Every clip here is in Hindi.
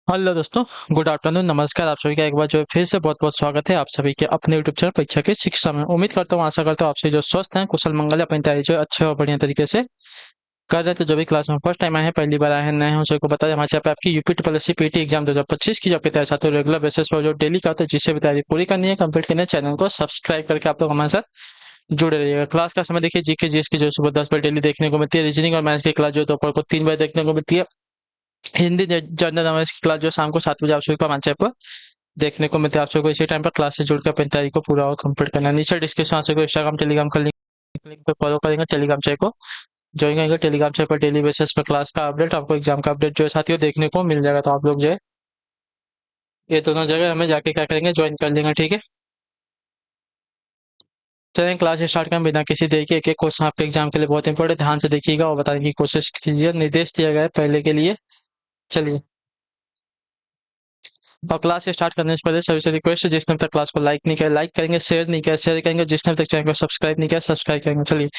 हेलो दोस्तों। गुड आफ्टरनून, नमस्कार। आप सभी का एक बार जो है फिर से बहुत बहुत स्वागत है आप सभी के अपने यूट्यूब चैनल परीक्षा की शिक्षा में। उम्मीद करता हूँ, आशा करता हूँ आप सभी जो स्वस्थ हैं, कुशल मंगल है, अपनी तैयारी जो है अच्छे और बढ़िया तरीके से कर रहे हैं। तो जो भी क्लास में फर्स्ट टाइम आए हैं, पहली बार आए हैं, नए हैं, उन सबको बता दें हमारे यहाँ पे आपकी UP triple S C PET exam 2025 की जो आपकी तैयारी साथ ही रेगुलर बेसिस पर जो डेली का होता है, जिससे भी तैयारी पूरी करनी है, कंप्लीट करनी है, चैनल को सब्सक्राइब करके आप लोग हमारे साथ जुड़े रहिएगा। क्लास का समय देखिए, जीके जीएस की जो है सुबह 10 बजे डेली देखने को मिलती है। रीजनिंग और मैथ्स की क्लास जो है दोपहर को 3 बजे देखने को मिलती है। हिंदी जनरल नॉलेज की क्लास जो शाम को 7 बजे आप सभी को हमारे चैनल पर देखने को मिलता है। आप सबको इसी टाइम पर क्लास से जुड़कर अपनी तैयारी को पूरा और कंप्लीट करना है। नीचे डिस्क्रिप्शन आप सबको इंस्टाग्राम टेलीग्राम का लिंक पे फॉलो करेंगे, टेलीग्राम चैनल को ज्वाइन करेंगे। टेलीग्राम चैनल पर डेली बेसिस पर क्लास का अपडेट, आपको एग्जाम का अपडेट जो है साथियों देखने को मिल जाएगा। तो आप लोग जो है ये दोनों जगह हमें जाके क्या करेंगे, ज्वाइन कर लेंगे, ठीक है। चलें क्लास स्टार्ट करें बिना किसी देरी के। एक एक क्वेश्चन आपके एग्जाम के लिए बहुत इंपॉर्टेंट, ध्यान से देखिएगा और बताने की कोशिश कीजिए। निर्देश दिया गया है पहले के लिए। चलिए, और क्लास स्टार्ट करने से पहले सभी से रिक्वेस्ट है, जिसने अब तक क्लास को लाइक नहीं किया लाइक करेंगे, शेयर नहीं किया शेयर करेंगे, जिसने अब तक चैनल को सब्सक्राइब नहीं किया सब्सक्राइब करेंगे। चलिए,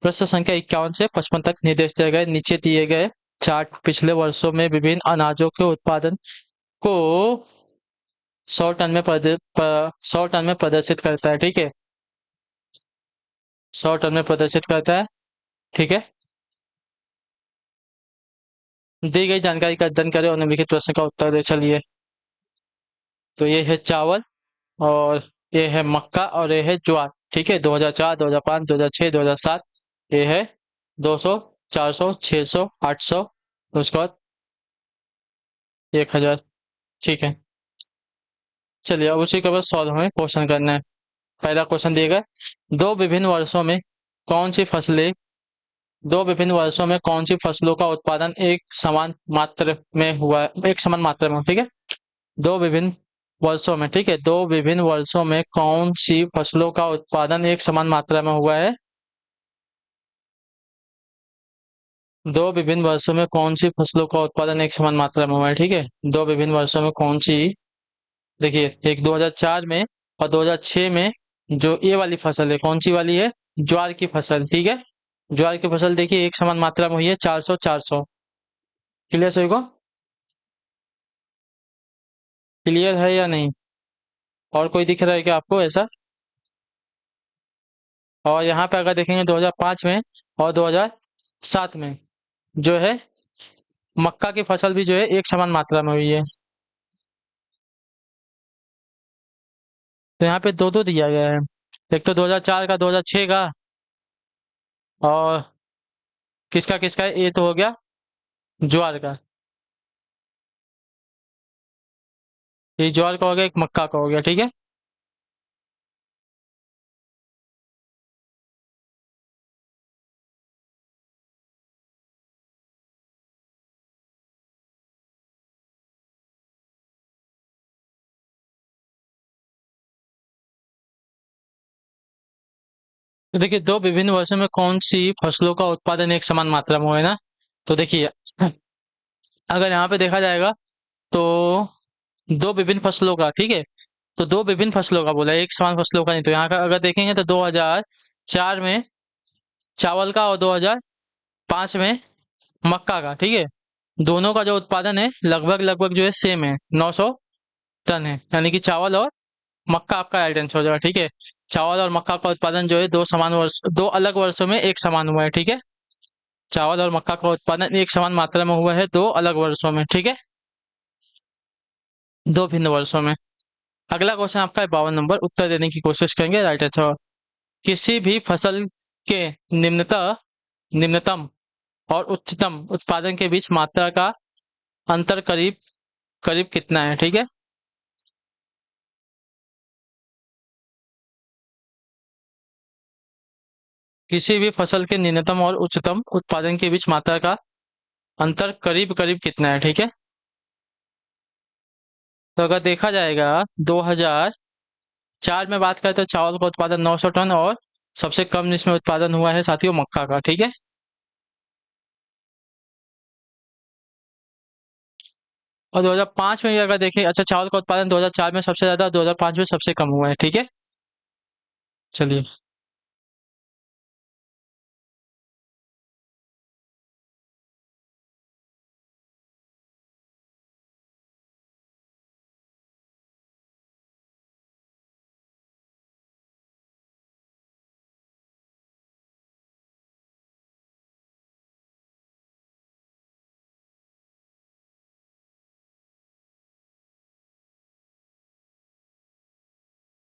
प्रश्न संख्या 51 से 55 तक निर्देश दिए गए। नीचे दिए गए चार्ट पिछले वर्षों में विभिन्न अनाजों के उत्पादन को 100 टन में प्रदर्शित करता है, ठीक है। 100 टन में प्रदर्शित करता है, ठीक है। दी गई जानकारी का अध्ययन करें और निम्नलिखित प्रश्न का उत्तर दे। चलिए, तो ये है चावल, और ये है मक्का, और ये है ज्वार, ठीक है। 2004, 2005, 2006, 2007। ये है 200, 400, 600, 800, उसके बाद 1000, ठीक है। चलिए, अब उसी के बाद सॉल्व हमें क्वेश्चन करना है। पहला क्वेश्चन दिया गया, दो विभिन्न वर्षों में कौन सी फसलें दो विभिन्न वर्षों में कौन सी फसलों का उत्पादन एक समान मात्रा में, ठीक है। दो विभिन्न वर्षों में, ठीक है, दो विभिन्न वर्षों में कौन सी फसलों का उत्पादन एक समान मात्रा में हुआ है। दो विभिन्न वर्षों में कौन सी फसलों का उत्पादन एक समान मात्रा में हुआ है, ठीक है। दो विभिन्न वर्षों में कौन सी, देखिए, एक 2004 में और 2006 में। जो ये वाली फसल है, कौन सी वाली है, ज्वार की फसल, ठीक है। ज्वार की फसल देखिए एक समान मात्रा में हुई है, 400 400। क्लियर सभी को, क्लियर है या नहीं? और कोई दिख रहा है क्या आपको ऐसा? और यहाँ पे अगर देखेंगे 2005 में और 2007 में जो है मक्का की फसल भी जो है एक समान मात्रा में हुई है। तो यहाँ पे दो दो दिया गया है, एक तो 2004 का, 2006 का, और किसका किसका है? ये तो हो गया ज्वार का। ये ज्वार का हो गया, एक मक्का का हो गया, ठीक है। तो देखिए, दो विभिन्न वर्षों में कौन सी फसलों का उत्पादन एक समान मात्रा में हुआ है ना। तो देखिए, अगर यहाँ पे देखा जाएगा तो दो विभिन्न फसलों का, ठीक है। तो दो विभिन्न फसलों का बोला है, एक समान फसलों का नहीं। तो यहाँ का अगर देखेंगे तो 2004 में चावल का और 2005 में मक्का का, ठीक है। दोनों का जो उत्पादन है लगभग लगभग जो है सेम है, 900 टन है। यानी कि चावल और मक्का आपका राइट आंसर हो जाएगा, ठीक है। चावल और मक्का का उत्पादन जो है दो अलग वर्षों में एक समान हुआ है, ठीक है। चावल और मक्का का उत्पादन एक समान मात्रा में हुआ है दो अलग वर्षों में, ठीक है। दो भिन्न वर्षों में। अगला क्वेश्चन आपका है 52 नंबर, उत्तर देने की कोशिश करेंगे, राइट आंसर। किसी भी फसल के निम्नतम निम्नतम और उच्चतम उत्पादन के बीच मात्रा का अंतर करीब करीब कितना है, ठीक है। किसी भी फसल के न्यूनतम और उच्चतम उत्पादन के बीच मात्रा का अंतर करीब करीब कितना है, ठीक है। तो अगर देखा जाएगा 2004 में बात करें तो चावल का उत्पादन 900 टन, और सबसे कम इसमें उत्पादन हुआ है साथियों मक्का का, ठीक है। और 2005 में भी अगर देखें, अच्छा, चावल का उत्पादन 2004 में सबसे ज्यादा, 2005 में सबसे कम हुआ है, ठीक है। चलिए,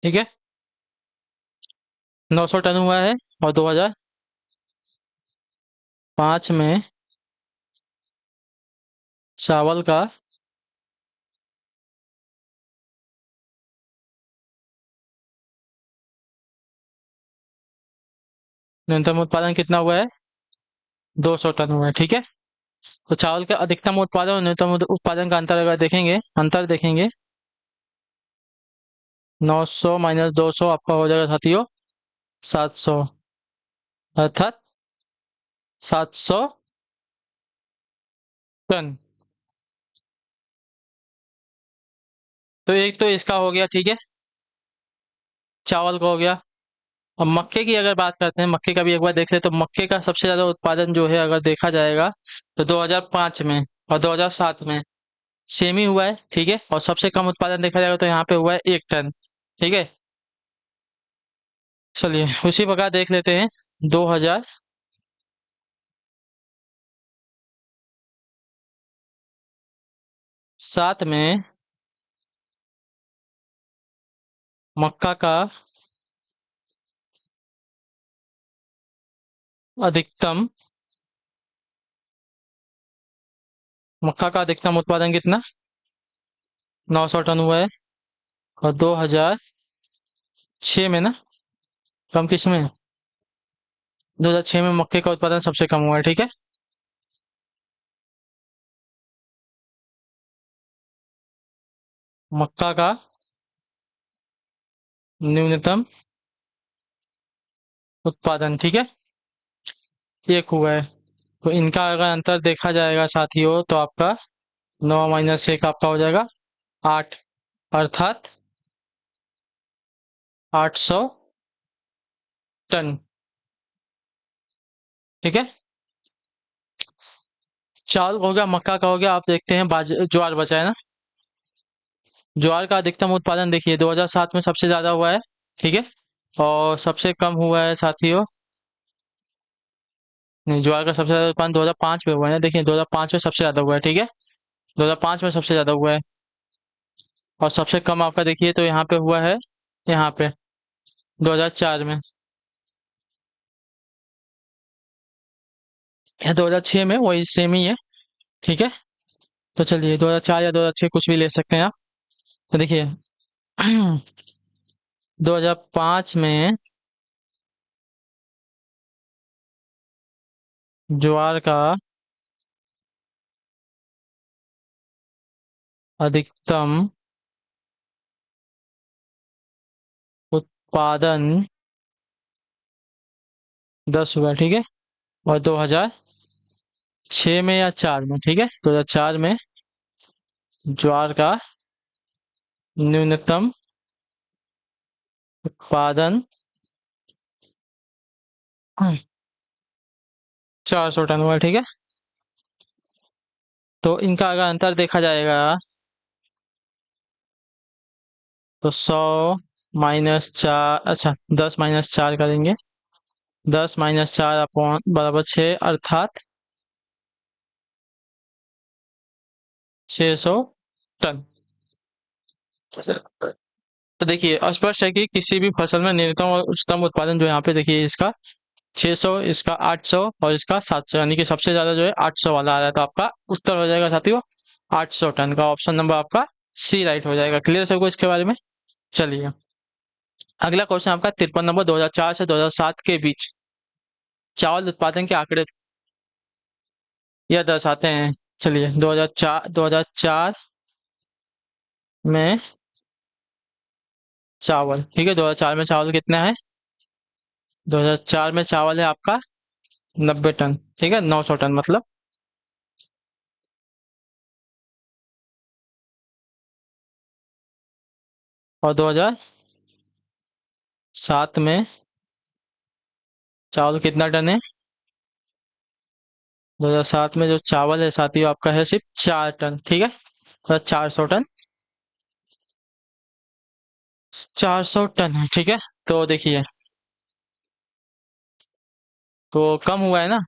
ठीक है, 900 टन हुआ है। और 2005 में चावल का न्यूनतम उत्पादन कितना हुआ है? 200 टन हुआ है। ठीक है, तो चावल के अधिकतम उत्पादन और न्यूनतम उत्पादन का अंतर अगर देखेंगे, अंतर देखेंगे, 900 माइनस 200 आपका हो जाएगा साथियों 700, अर्थात 700 टन। तो एक तो इसका हो गया, ठीक है, चावल का हो गया। अब मक्के की अगर बात करते हैं, मक्के का भी एक बार देख ले, तो मक्के का सबसे ज्यादा उत्पादन जो है अगर देखा जाएगा तो 2005 में और 2007 में सेम ही हुआ है। ठीक है, और सबसे कम उत्पादन देखा जाएगा तो यहाँ पे हुआ है 1 टन। ठीक है, चलिए उसी प्रकार देख लेते हैं 2007 में मक्का का अधिकतम मक्का का अधिकतम उत्पादन कितना? 900 टन हुआ है। और 2006 में ना, कम किस में, 2006 में मक्के का उत्पादन सबसे कम हुआ है। ठीक है, मक्का का न्यूनतम उत्पादन, ठीक है, एक हुआ है। तो इनका अगर अंतर देखा जाएगा साथियों तो आपका 9 - 1 आपका हो जाएगा 8, अर्थात 800 टन। ठीक है, चावल का हो गया, मक्का का हो गया। आप देखते हैं ज्वार बचा है ना। ज्वार का अधिकतम उत्पादन देखिए 2007 में सबसे ज्यादा हुआ है। ठीक है, और सबसे कम हुआ है साथियों, नहीं, ज्वार का सबसे ज्यादा उत्पादन 2005 में हुआ है। देखिए 2005 में सबसे ज्यादा हुआ है। ठीक है, 2005 में सबसे ज्यादा हुआ है। और सबसे कम आपका देखिए तो यहाँ पे हुआ है, यहाँ पे 2004 में, या 2006 में, वही सेम ही है। ठीक है, तो चलिए 2004 या 2006 कुछ भी ले सकते हैं आप। तो देखिए 2005 में ज्वार का अधिकतम उत्पादन 10 हुआ। ठीक है, और 2006 में या 4 में, ठीक है, 2004 में ज्वार का न्यूनतम उत्पादन 400 टन हुआ। ठीक है, तो इनका अगर अंतर देखा जाएगा तो 100 - 4, अच्छा 10 - 4 करेंगे, 10 - 4 अपॉन बराबर 6, अर्थात 600 टन। तो देखिए स्पष्ट है कि किसी भी फसल में न्यूनतम और उच्चतम उत्पादन जो यहाँ पे देखिए, इसका 600, इसका 800 और इसका 700, यानी कि सबसे ज्यादा जो है 800 वाला आ रहा है। तो आपका उत्तर हो जाएगा साथियों 800 टन का। ऑप्शन नंबर आपका सी राइट हो जाएगा। क्लियर सबको इसके बारे में? चलिए अगला क्वेश्चन आपका 53 नंबर, 2004 से 2007 के बीच चावल उत्पादन के आंकड़े यह दर्शाते हैं। चलिए 2004 में चावल, ठीक है, 2004 में चावल कितना है? 2004 में चावल है आपका 90 टन। ठीक है, 900 टन मतलब। और 2007 में चावल कितना टन है? 2007 में जो चावल है साथियों आपका है सिर्फ 4 टन। ठीक है, तो 400 टन, 400 टन है। ठीक है, तो देखिए तो कम हुआ है ना,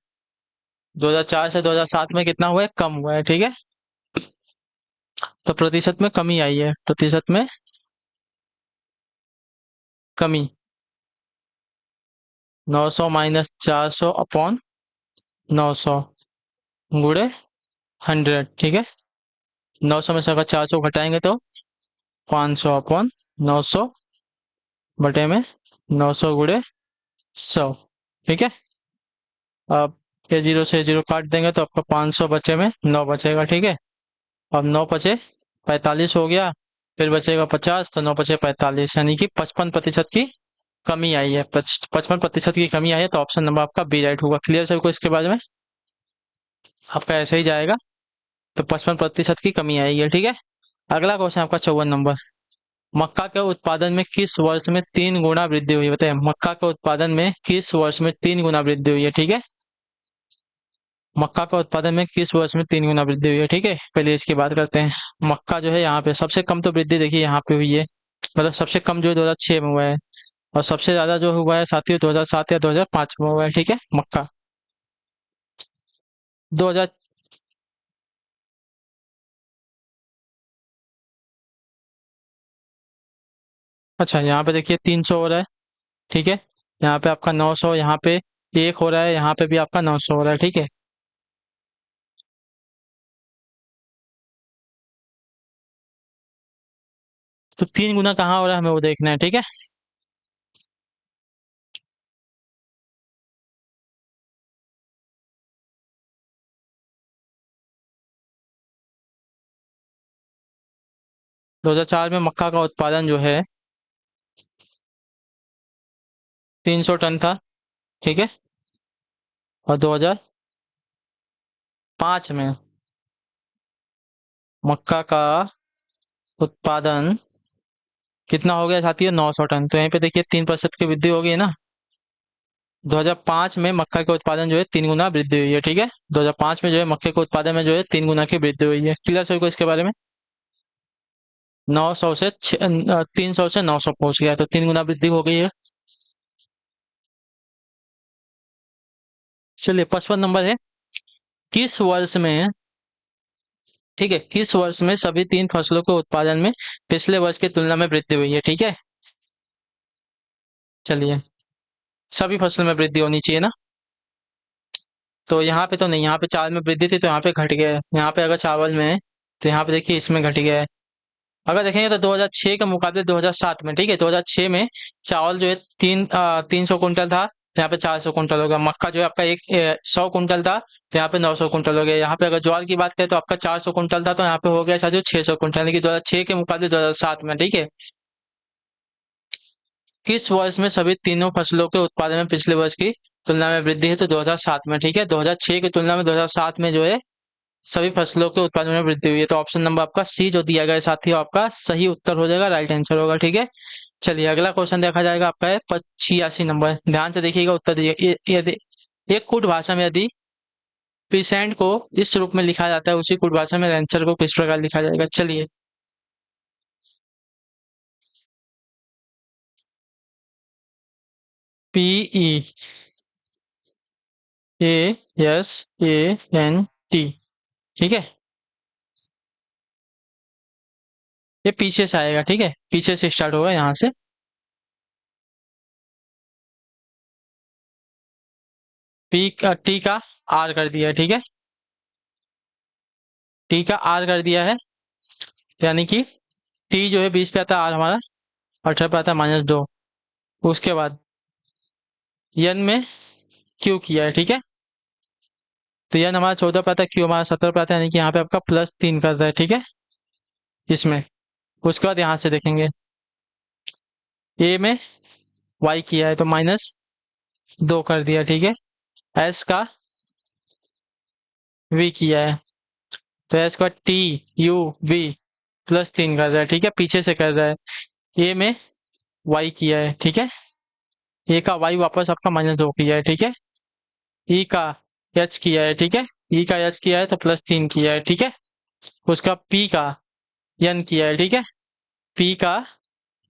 2004 से 2007 में कितना हुआ है? कम हुआ है। ठीक है, तो प्रतिशत में कमी आई है, प्रतिशत में कमी, 900 माइनस 400 अपॉन 900 गुणे 100, ठीक है। 900 में से अगर 400 घटाएंगे तो 500 अपॉन 900 बटे में 900 गुणे 100, ठीक है। अब ये जीरो से जीरो काट देंगे तो आपका 500 बचे में 9 बचेगा, ठीक है। अब 9 बचे 45 हो गया, फिर बचेगा 50, तो 9 बचे 45, यानी कि 55% की कमी आई है। 55% की कमी आई है, तो ऑप्शन नंबर आपका बी राइट होगा। क्लियर सभी को इसके बारे में? आपका ऐसे ही जाएगा, तो 55% की कमी आएगी, ठीक है। अगला क्वेश्चन आपका 54 नंबर। मक्का के उत्पादन में किस वर्ष में 3 गुना वृद्धि हुई है? बताइए, मक्का के उत्पादन में किस वर्ष में 3 गुना वृद्धि हुई है, ठीक है। मक्का का उत्पादन में किस वर्ष में 3 गुना वृद्धि हुई है, ठीक है। पहले इसकी बात करते हैं। मक्का जो है यहाँ पे सबसे कम तो वृद्धि देखिए यहाँ पे हुई है, मतलब सबसे कम जो 2006 में हुआ है, और सबसे ज्यादा जो हुआ है साथियों 2007 या 2005 में हुआ है, ठीक है। मक्का 2000, अच्छा यहाँ पे देखिए 300 हो रहा है, ठीक है। यहाँ पे आपका 900, यहाँ पे 1 हो रहा है, यहाँ पे भी आपका 900 हो रहा है, ठीक है। तो 3 गुना कहाँ हो रहा है हमें वो देखना है, ठीक है। 2004 में मक्का का उत्पादन जो है 300 टन था, ठीक है। और 2005 में मक्का का उत्पादन कितना हो गया साथियों? 900 टन। तो यहाँ पे देखिए 3% की वृद्धि हो गई है ना। 2005 में मक्का के उत्पादन जो है 3 गुना वृद्धि हुई है, ठीक है। 2005 में जो है मक्के के उत्पादन में जो है 3 गुना की वृद्धि हुई है। क्लियर सभी को इसके बारे में? 300 से 900 पहुंच गया, तो 3 गुना वृद्धि हो गई है। चलिए 55 नंबर है। किस वर्ष में, ठीक है, किस वर्ष में सभी 3 फसलों के उत्पादन में पिछले वर्ष की तुलना में वृद्धि हुई है, ठीक है। चलिए, सभी फसलों में वृद्धि होनी चाहिए ना। तो यहाँ पे तो नहीं, यहाँ पे चावल में वृद्धि थी तो यहाँ पे घट गया है। यहाँ पे अगर चावल में है तो यहाँ पे देखिए इसमें घट गया है। अगर देखेंगे तो 2006 के मुकाबले 2007 में, ठीक है, 2006 में चावल जो है 300 कुंटल था, तो यहाँ पे 400 कुंटल हो गया। मक्का जो है आपका 100 कुंटल था, तो यहाँ पे 900 कुंटल हो गया। यहाँ पे अगर ज्वार की बात करें तो आपका 400 कुंटल था, तो यहाँ पे हो गया शायद 600 कुंटल, यानी कि 2006 के मुकाबले 2007 में, ठीक है। किस वर्ष में सभी तीनों फसलों के उत्पादन में पिछले वर्ष की तुलना में वृद्धि है? तो 2007 में, ठीक है। 2006 की तुलना में 2007 में जो है सभी फसलों के उत्पादन में वृद्धि हुई है। तो ऑप्शन नंबर आपका सी जो दिया गया है साथियों, आपका सही उत्तर हो जाएगा, राइट आंसर होगा, ठीक है। चलिए अगला क्वेश्चन देखा जाएगा, आपका है 86 नंबर। ध्यान से देखिएगा, उत्तर दीजिए। यदि एक कुट भाषा में यदि पिसेंट को इस रूप में लिखा जाता है, उसी कुट भाषा में आंसर को किस प्रकार लिखा जाएगा? चलिए, PEASANT, ठीक है। ये पीछे से आएगा, ठीक है, पीछे से स्टार्ट होगा यहाँ से। टी का आर कर दिया है, ठीक है। टी का आर कर दिया है, तो यानी कि टी जो है 20 पे आता है, आर हमारा 18 पे आता है, -2। उसके बाद यन में क्यू किया है, ठीक है। तो यन हमारा 14 पे आता है, क्यू हमारा 17 पे आता है, यानी कि यहाँ पे आपका +3 कर रहा है, ठीक है, इसमें। उसके बाद यहाँ से देखेंगे, ए में वाई किया है तो -2 कर दिया, ठीक है। एस का वी किया है, तो एस का TUV +3 कर रहा है, ठीक है, पीछे से कर रहा है। ए में वाई किया है, ठीक है। ए का वाई वापस आपका -2 किया है, ठीक है। ई का एच किया है, ठीक है। ई का एच किया है तो +3 किया है, ठीक है। उसका पी का यन किया है, ठीक है। पी का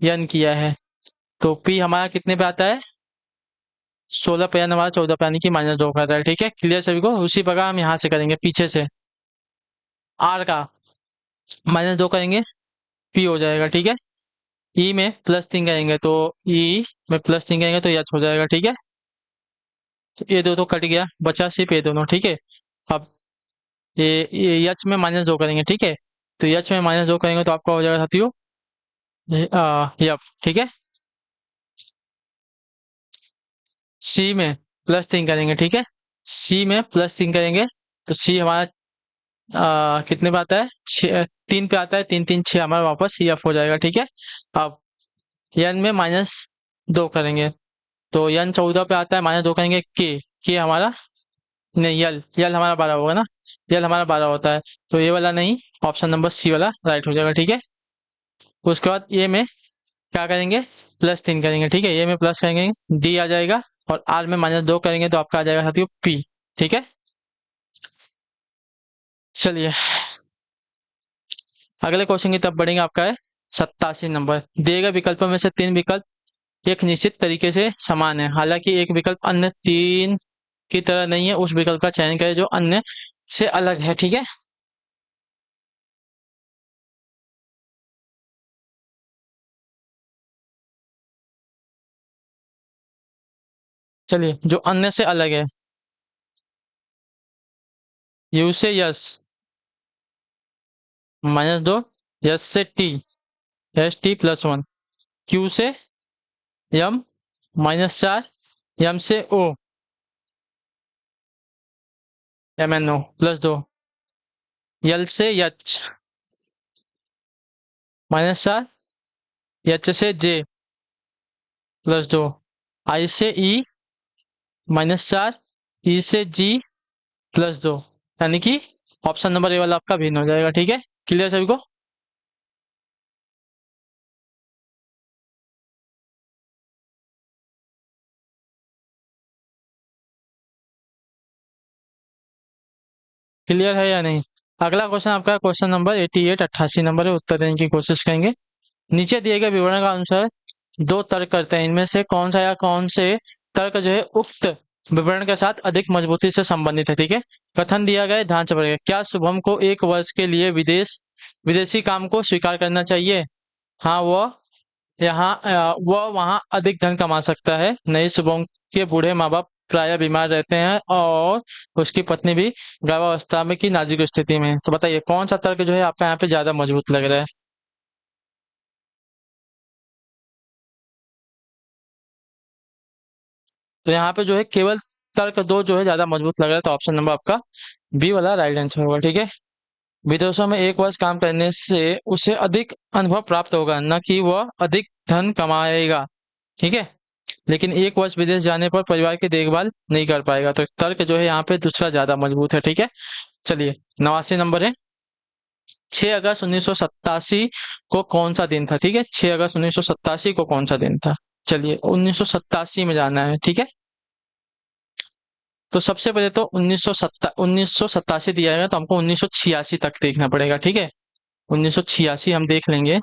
यन किया है, तो पी हमारा कितने पे आता है? 16 पे, यन हमारा 14 पे, यानी कि -2 का आता है, ठीक है। क्लियर सभी को? उसी प्रकार हम यहाँ से करेंगे, पीछे से आर का -2 करेंगे, पी हो जाएगा, ठीक है। ई में +3 करेंगे तो ई में +3 करेंगे तो एच हो जाएगा, ठीक है। तो ये दो तो कट गया, बचा सिर्फ ये दोनों, ठीक है। अब ये एच में -2 करेंगे, ठीक है। तो एच में -2 करेंगे तो आपका हो जाएगा साथियों एफ, ठीक है। सी में +3 करेंगे, ठीक है। सी में +3 करेंगे तो सी हमारा कितने पे आता है, 3 पे आता है, 3 3 6 हमारा वापस एफ हो जाएगा, ठीक है। अब एन में -2 करेंगे तो एन 14 पे आता है, -2 करेंगे के हमारा, नहीं यल यल हमारा 12 होगा ना, यल हमारा 12 होता है। तो ये वाला नहीं, ऑप्शन नंबर सी वाला राइट हो जाएगा, ठीक है। उसके बाद ए में क्या करेंगे, +3 करेंगे, ठीक है। ए में प्लस करेंगे डी आ जाएगा, और आर में -2 करेंगे तो आपका आ जाएगा साथियों पी, ठीक है। चलिए अगले क्वेश्चन की तरफ बढ़ेंगे। आपका है 87 नंबर। दिए गए विकल्पों में से 3 विकल्प एक निश्चित तरीके से समान है, हालांकि एक विकल्प अन्य 3 की तरह नहीं है, उस विकल्प का चयन करें जो अन्य से अलग है, ठीक है। चलिए जो अन्य से अलग है, यू से यस -2, यस से टी, एस टी +1, क्यू से यम -4, यम से ओ, एम एन ओ +2, यल से यच -4, एच से जे +2, आई से ई -4, ई से जी +2, यानी कि ऑप्शन नंबर ए वाला आपका भिन्न हो जाएगा, ठीक है। क्लियर सभी को। क्लियर है या नहीं। अगला क्वेश्चन आपका क्वेश्चन नंबर 88, 88 नंबर है, उत्तर देने की कोशिश करेंगे। नीचे दिए गए विवरण का अनुसार दो तर्क करते हैं, इनमें से कौन सा या कौन से तर्क जो है उक्त विवरण के साथ अधिक मजबूती से संबंधित है, ठीक है। कथन दिया गया है, ध्यान से पढ़िएगा। क्या शुभम को 1 वर्ष के लिए विदेशी काम को स्वीकार करना चाहिए। हाँ वह वहाँ अधिक धन कमा सकता है। नहीं, शुभम के बूढ़े माँ बाप प्रायः बीमार रहते हैं और उसकी पत्नी भी गर्भावस्था में की नाजुक स्थिति में है। तो बताइए कौन सा तर्क जो है आपका यहाँ पे ज्यादा मजबूत लग रहा है। तो यहाँ पे जो है केवल तर्क दो जो है ज्यादा मजबूत लग रहा है, तो ऑप्शन नंबर आपका बी वाला राइट आंसर होगा, ठीक है। विदेशों में 1 वर्ष काम करने से उसे अधिक अनुभव प्राप्त होगा, न कि वह अधिक धन कमाएगा, ठीक है। लेकिन 1 वर्ष विदेश जाने पर परिवार की देखभाल नहीं कर पाएगा, तो तर्क जो है यहाँ पे दूसरा ज्यादा मजबूत है, ठीक है। चलिए 89 नंबर है। 6 अगस्त 1987 को कौन सा दिन था, ठीक है। 6 अगस्त 1987 को कौन सा दिन था। चलिए 1987 में जाना है, ठीक है। तो सबसे पहले तो 1987 दिया है तो हमको 1986 तक देखना पड़ेगा, ठीक है। 1986 हम देख लेंगे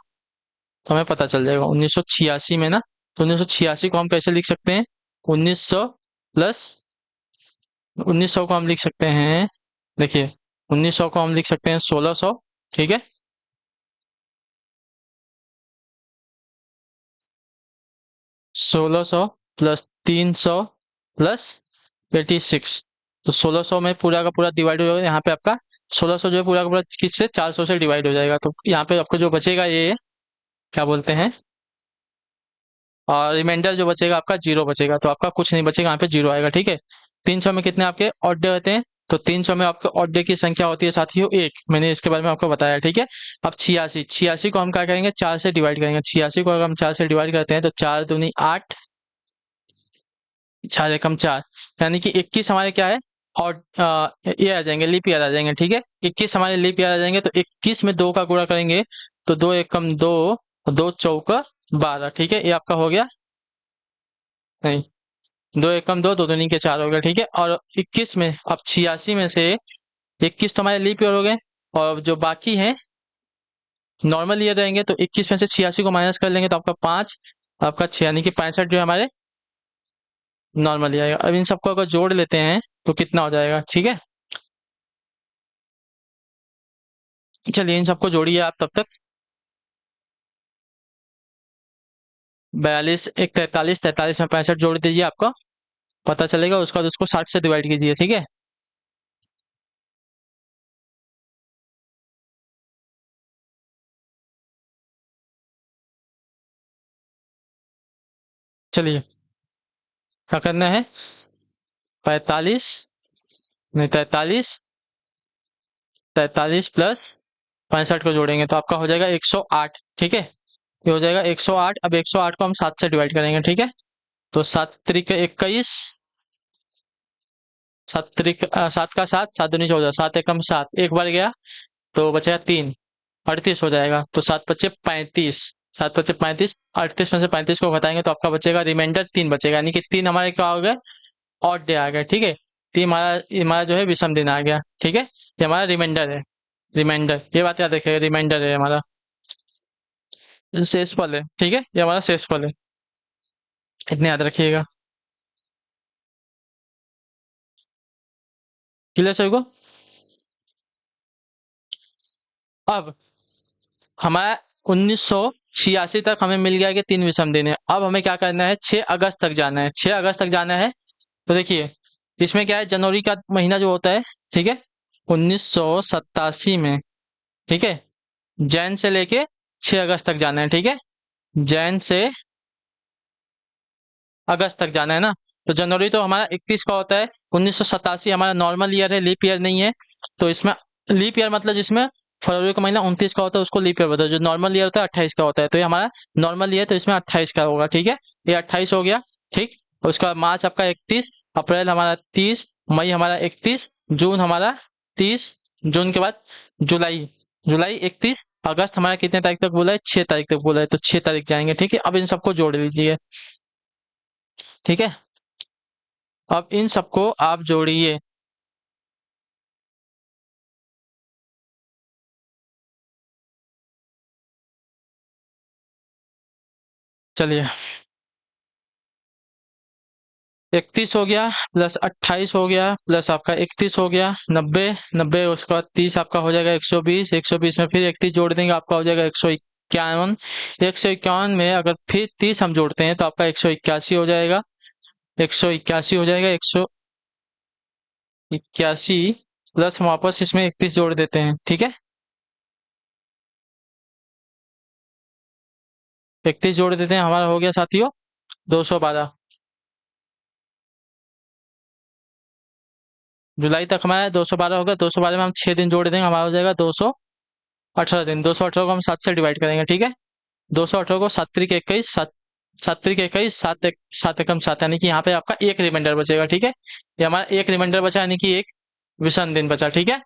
तो हमें पता चल जाएगा 1986 में ना। तो 1986 को हम कैसे लिख सकते हैं, 1900 प्लस 1900 को हम लिख सकते हैं, देखिए 1900 को हम लिख सकते हैं 1600, ठीक है। 1600 प्लस 300 प्लस 86। तो 1600 में पूरा का पूरा डिवाइड हो जाएगा, यहाँ पे आपका 1600 जो है पूरा का पूरा किससे 400 से डिवाइड हो जाएगा, तो यहाँ पे आपको जो बचेगा ये क्या बोलते हैं, और रिमाइंडर जो बचेगा आपका जीरो बचेगा, तो आपका कुछ नहीं बचेगा, यहाँ पे जीरो आएगा, ठीक है। 300 में कितने आपके ऑड डे होते हैं, तो 300 में आपके ऑड डे की संख्या होती है साथियों एक, मैंने इसके बारे में आपको बताया, ठीक है। अब 86, 86 को हम क्या करेंगे, 4 से डिवाइड करेंगे। 86 को अगर हम 4 से डिवाइड करते हैं तो 4 दूनी 8, 4 एकम 4, यानी कि 21 हमारे क्या है, और ये आ जाएंगे, लीप ईयर आ जाएंगे, ठीक है। 21 हमारे लीप ईयर आ जाएंगे, तो 21 में 2 का गुणा करेंगे तो 2 एकम 2, 2 चौका 12, ठीक है। ये आपका हो गया, नहीं, 2 एकम 2, 2 दूनी के 4 हो गया, ठीक है। और 21 में अब 86 में से 21 तो हमारे लीप ईयर हो गए, और जो बाकी हैं नॉर्मल ईयर रहेंगे, तो 21 में से 86 को माइनस कर लेंगे तो आपका 5, आपका 6, यानी कि 65 जो है हमारे नॉर्मल ईयर आएगा। अब इन सबको अगर जोड़ लेते हैं तो कितना हो जाएगा, ठीक है। चलिए इन सबको जोड़िए आप तब तक। 42 एक 43, 43 में 65 जोड़ दीजिए, आपको पता चलेगा। उसके बाद उसको 60 से डिवाइड कीजिए, ठीक है। चलिए, क्या करना है? 45, नहीं 43, 43 प्लस 65 को जोड़ेंगे तो आपका हो जाएगा 108, ठीक है। ये हो जाएगा 108। अब 108 को हम 7 से डिवाइड करेंगे, ठीक है। तो 7 त्रिक 21, 7 त्रिक 7 का 7, 7 दूनी 14, 7 एकम 7, एक बार गया तो बचेगा 3, 38 हो जाएगा। तो 7 पच्चे 35, 7 पच्चे 35, 38 में से 35 को घटाएंगे तो आपका बचेगा रिमाइंडर 3 बचेगा, यानी कि 3 हमारे क्या हो गया? ऑड डे आ गया, ठीक है। 3 हमारा जो है विषम दिन आ गया, ठीक है। ये हमारा रिमाइंडर है। रिमाइंडर, ये बात याद रखिएगा, रिमाइंडर है हमारा, शेषफल है, ठीक है। ये हमारा शेषफल है, इतने याद रखिएगा। क्लियर सभी को? अब हमारा 1986 तक हमें मिल गया कि 3 विषम दिन है। अब हमें क्या करना है? 6 अगस्त तक जाना है, 6 अगस्त तक जाना है। तो देखिए, इसमें क्या है, जनवरी का महीना जो होता है, ठीक है, 1987 में, ठीक है, जैन से लेके 6 अगस्त तक जाना है, ठीक है। जैन से अगस्त तक जाना है ना। तो जनवरी तो हमारा 31 का होता है। 1987 हमारा नॉर्मल ईयर है, लीप ईयर नहीं है। तो इसमें लीप ईयर मतलब जिसमें फरवरी का महीना 29 का होता है उसको लीप ईयर बोलते हैं। जो नॉर्मल ईयर होता है 28 का होता है, तो ये हमारा नॉर्मल ईयर, तो इसमें 28 का होगा, ठीक है। ये 28 हो गया, ठीक। उसके बाद मार्च आपका 31, अप्रैल हमारा 30, मई हमारा 31, जून हमारा 30, जून के बाद जुलाई, जुलाई 31, अगस्त हमारा कितने तारीख तक बोला है? 6 तारीख तक बोला है, तो 6 तारीख जाएंगे, ठीक है। अब इन सबको जोड़ लीजिए, ठीक है। अब इन सबको आप जोड़िए। चलिए, 31 हो गया प्लस 28 हो गया प्लस आपका 31 हो गया, 90, 90 उसके बाद 30 आपका हो जाएगा 120, 120 में फिर 31 जोड़ देंगे, आपका हो जाएगा 151। 151 में अगर फिर 30 हम जोड़ते हैं तो आपका 181 हो जाएगा। 181 हो जाएगा, 181 प्लस हम वापस इसमें 31 जोड़ देते हैं, ठीक है। 31 जोड़ देते हैं, हमारा हो गया साथियों 212। जुलाई तक हमारा 212 हो गया। 212 में हम 6 दिन जोड़ देंगे, हमारा हो जाएगा 218 दिन। 218 को हम 7 से डिवाइड करेंगे, ठीक है। 218 को 7 त्रिक 21, 7 7 त्रिक 21, 7 एक 7 एकम 7, यानी कि यहाँ पे आपका एक रिमाइंडर बचेगा, ठीक है। ये हमारा एक रिमाइंडर बचा, यानी कि एक विषम दिन बचा, ठीक है।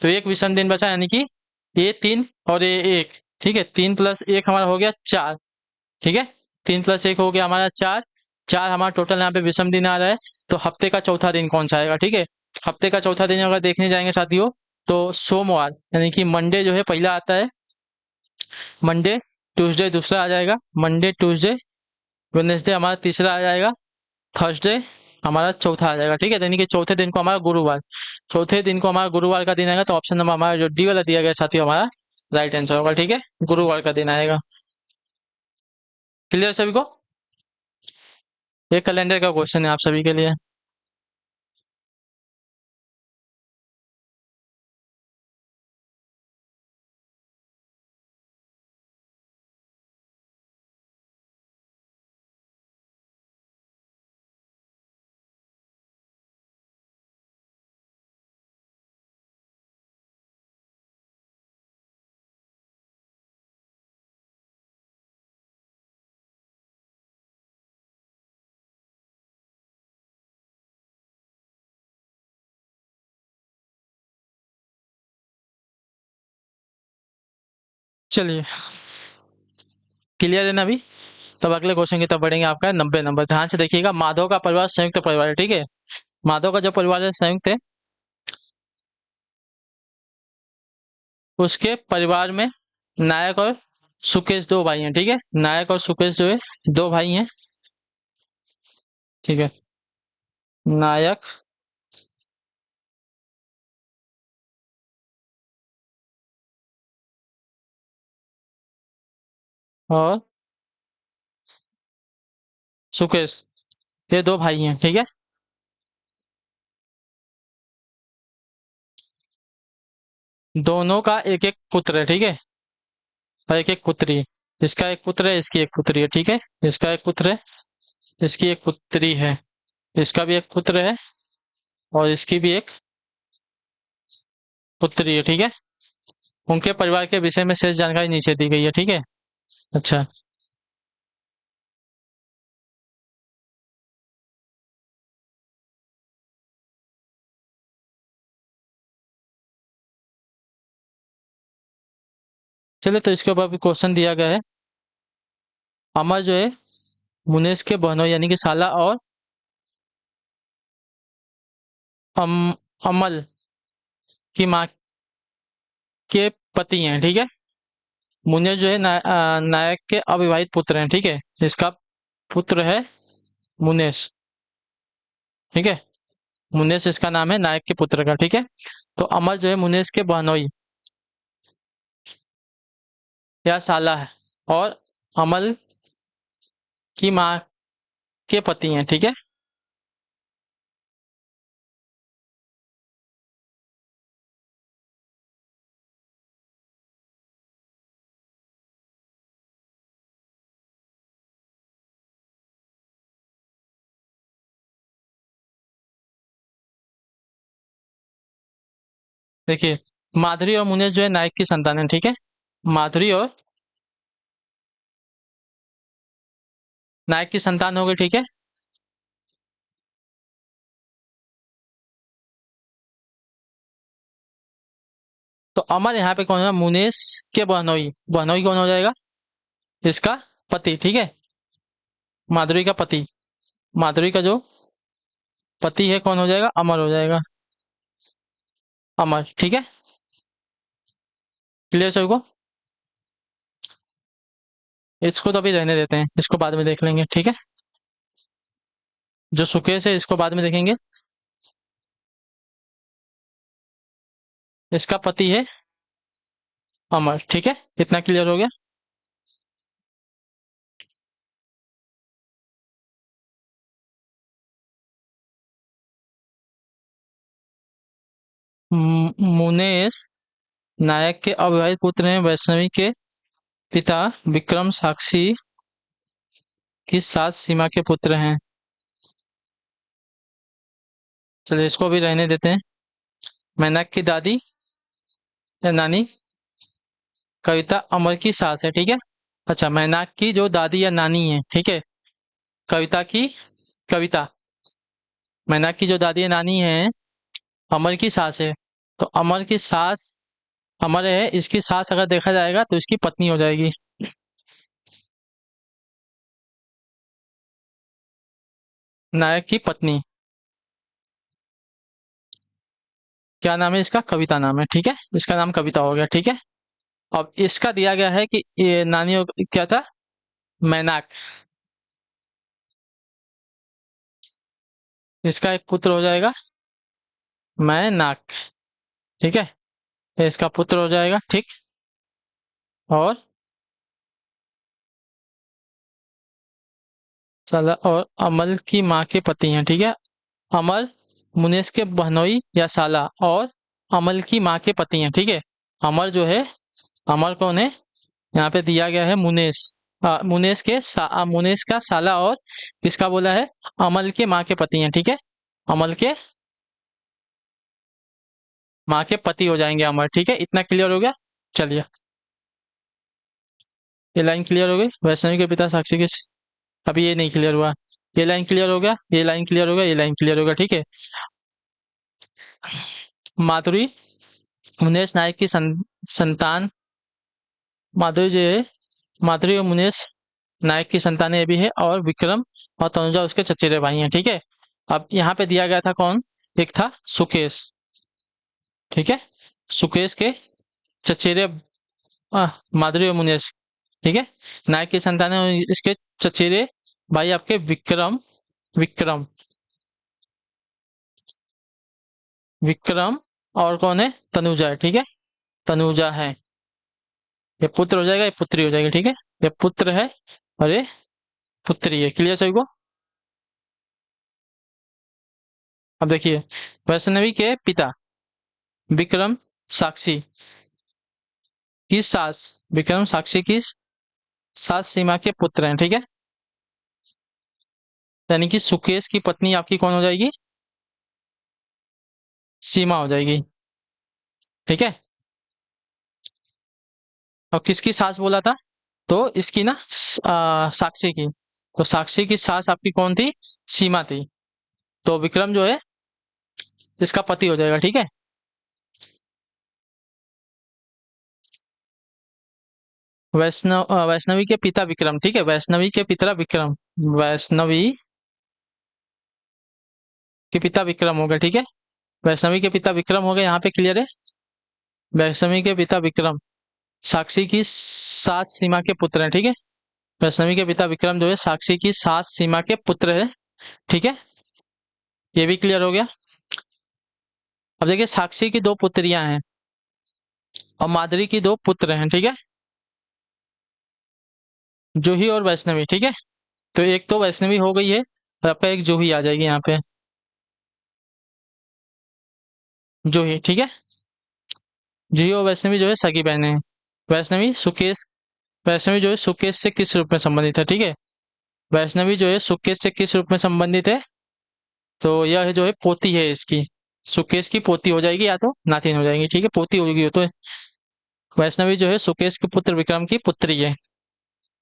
तो एक विषम दिन बचा, यानी कि ये 3 और ये 1, ठीक है। 3 प्लस 1 हमारा हो गया 4, ठीक है। 3 प्लस 1 हो गया हमारा 4, 4 हमारा टोटल यहाँ पे विषम दिन आ रहा है। तो हफ्ते का चौथा दिन कौन सा आएगा, ठीक है। हफ्ते का चौथा दिन अगर देखने जाएंगे साथियों, तो सोमवार, यानी कि मंडे जो है पहला आता है। मंडे, ट्यूसडे दूसरा आ जाएगा। मंडे, ट्यूसडे, वेडनेसडे हमारा तीसरा आ जाएगा। थर्सडे हमारा चौथा आ जाएगा, ठीक है। यानी कि चौथे दिन को हमारा गुरुवार, चौथे दिन को हमारा गुरुवार का दिन आएगा। तो ऑप्शन नंबर हमारा जो डी वाला दिया गया साथियों, हमारा राइट आंसर होगा, ठीक है। गुरुवार का दिन आएगा। क्लियर सभी को? ये कैलेंडर का क्वेश्चन है आप सभी के लिए। चलिए, क्लियर है ना अभी? तब अगले क्वेश्चन की तरफ बढ़ेंगे। आपका है 90 नंबर, ध्यान से देखिएगा। माधव का परिवार संयुक्त परिवार है, ठीक है। माधव का जो परिवार है संयुक्त है, उसके परिवार में नायक और सुकेश दो भाई हैं, ठीक है। नायक और सुकेश जो है दो भाई हैं, ठीक है। नायक और सुकेश, ये दो भाई हैं, ठीक है। दोनों का एक एक पुत्र है, ठीक है, और एक एक पुत्री है। इसका एक पुत्र है, इसकी एक पुत्री है, ठीक है। इसका एक पुत्र है, इसकी एक पुत्री है। इसका भी एक पुत्र है और इसकी भी एक पुत्री है, ठीक है। उनके परिवार के विषय में शेष जानकारी नीचे दी गई है, ठीक है। अच्छा, चलिए तो इसके ऊपर भी क्वेश्चन दिया गया है। अमर जो है मुनेश के बहनों यानी कि साला और अम अमल की माँ के पति हैं, ठीक है। मुनेश जो है नायक के अविवाहित पुत्र हैं, ठीक है। इसका पुत्र है मुनेश, ठीक है। मुनेश इसका नाम है नायक के पुत्र का, ठीक है। तो अमर जो है मुनेश के बहनोई या साला है और अमल की माँ के पति हैं, ठीक है। देखिए, माधुरी और मुनेश जो है नायक की संतान है, ठीक है। माधुरी और नायक की संतान हो गई, ठीक है। तो अमर यहाँ पे कौन है? मुनेश के बहनोई। बहनोई कौन हो जाएगा? इसका पति, ठीक है। माधुरी का पति। माधुरी का जो पति है कौन हो जाएगा? अमर हो जाएगा। अमर, ठीक है। क्लियर सभी को? इसको तो अभी रहने देते हैं, इसको बाद में देख लेंगे, ठीक है। जो सुकेश है इसको बाद में देखेंगे। इसका पति है अमर, ठीक है। इतना क्लियर हो गया। मुनेश नायक के अविवाहित पुत्र हैं। वैष्णवी के पिता विक्रम साक्षी की सास सीमा के पुत्र हैं। चलिए इसको भी रहने देते हैं। मैनाक की दादी या नानी कविता अमर की सास है, ठीक है। अच्छा, मैनाक की जो दादी या नानी है, ठीक है। कविता की कविता मैनाक की जो दादी या नानी है अमर की सास है। तो अमर की सास अमर है, इसकी सास अगर देखा जाएगा तो इसकी पत्नी हो जाएगी। नायक की पत्नी, क्या नाम है इसका? कविता नाम है, ठीक है। इसका नाम कविता हो गया, ठीक है। अब इसका दिया गया है कि ये नानी क्या था? मैनाक। इसका एक पुत्र हो जाएगा मैनाक, ठीक है। ये इसका पुत्र हो जाएगा, ठीक। और साला और अमल की माँ के पति हैं, ठीक है। अमल मुनेश के बहनोई या साला और अमल की माँ के पति हैं, ठीक है। अमर जो है, अमर कौन है? यहाँ पे दिया गया है मुनेश। मुनेश का साला और किसका बोला है? अमल के माँ के पति हैं, ठीक है। अमल के माँ के पति हो जाएंगे अमर, ठीक है। इतना क्लियर हो गया। चलिए, ये लाइन क्लियर हो गई। वैष्णवी के पिता साक्षी के अभी ये नहीं क्लियर हुआ। ये लाइन क्लियर हो गया, ये लाइन क्लियर हो गया, ये लाइन क्लियर हो गया, ठीक है। माधुरी मुनेश नायक की संतान। माधुरी जो है, माधुरी और मुनेश नायक की संतानें भी है और विक्रम और तनुजा उसके चचेरे भाई हैं, ठीक है। अब यहाँ पे दिया गया था कौन? एक था सुकेश, ठीक है। सुकेश के चचेरे माधुरी और मुनेश, ठीक है। नायक की संतानें और इसके चचेरे भाई आपके विक्रम विक्रम विक्रम और कौन है? तनुजा है, ठीक है। तनुजा है। ये पुत्र हो जाएगा, ये पुत्री हो जाएगी, ठीक है। ये पुत्र है और ये पुत्री है। क्लियर सभी को? अब देखिए, वैष्णवी के पिता विक्रम साक्षी की सास, विक्रम साक्षी की सास सीमा के पुत्र हैं, ठीक है। यानी कि सुकेश की पत्नी आपकी कौन हो जाएगी? सीमा हो जाएगी, ठीक है। और किसकी सास बोला था? तो इसकी ना साक्षी की। तो साक्षी की सास आपकी कौन थी? सीमा थी। तो विक्रम जो है इसका पति हो जाएगा, ठीक है। वैष्णवी के पिता विक्रम, ठीक है, वैष्णवी के पिता विक्रम, वैष्णवी के पिता विक्रम हो गए, ठीक है। वैष्णवी के पिता विक्रम हो गए, यहाँ पे क्लियर है। वैष्णवी के पिता विक्रम साक्षी की सास सीमा के पुत्र हैं, ठीक है। वैष्णवी के पिता विक्रम जो है साक्षी की सास सीमा के पुत्र है, ठीक है। ये भी क्लियर हो गया। अब देखिए, साक्षी की दो पुत्रियां हैं और माधुरी की दो पुत्र हैं, ठीक है। जूही और वैष्णवी, ठीक है। तो एक तो वैष्णवी हो गई है और आपका एक जूही आ जाएगी यहाँ पे, जूही, ठीक है। जूही और वैष्णवी जो है सगी बहनें हैं। वैष्णवी सुकेश, वैष्णवी जो है सुकेश से किस रूप में संबंधित है, ठीक है। वैष्णवी जो है सुकेश से किस रूप में संबंधित है? तो यह जो है पोती है इसकी, सुकेश की पोती हो जाएगी या तो नातिन हो जाएगी, ठीक है, पोती होगी वो तो। वैष्णवी जो है सुकेश के पुत्र विक्रम की पुत्री है।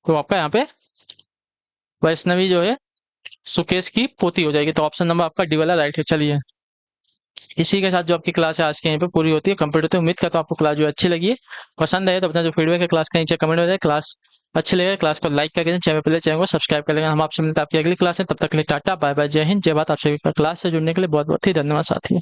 तो आपका यहाँ पे वैष्णवी जो है सुकेश की पोती हो जाएगी। तो ऑप्शन नंबर आपका डी वाला राइट है। चलिए, इसी के साथ जो आपकी क्लास है आज के यहीं पे पूरी होती है, कंप्लीट होती है। उम्मीद करता हूँ आपको क्लास जो अच्छी लगी है। पसंद आए तो अपना जो फीडबैक है क्लास का नीचे कमेंट में जाए। क्लास अच्छी लगे क्लास को लाइक करके चैनल पहले चैनल को सब्सक्राइब कर लेंगे। हम आपसे मिलते हैं आपकी अगली क्लास में, तब तक के लिए टाटा बाय बाय, जय हिंद जय भारत। आप सभी का क्लास से जुड़ने के लिए बहुत बहुत ही धन्यवाद साथी।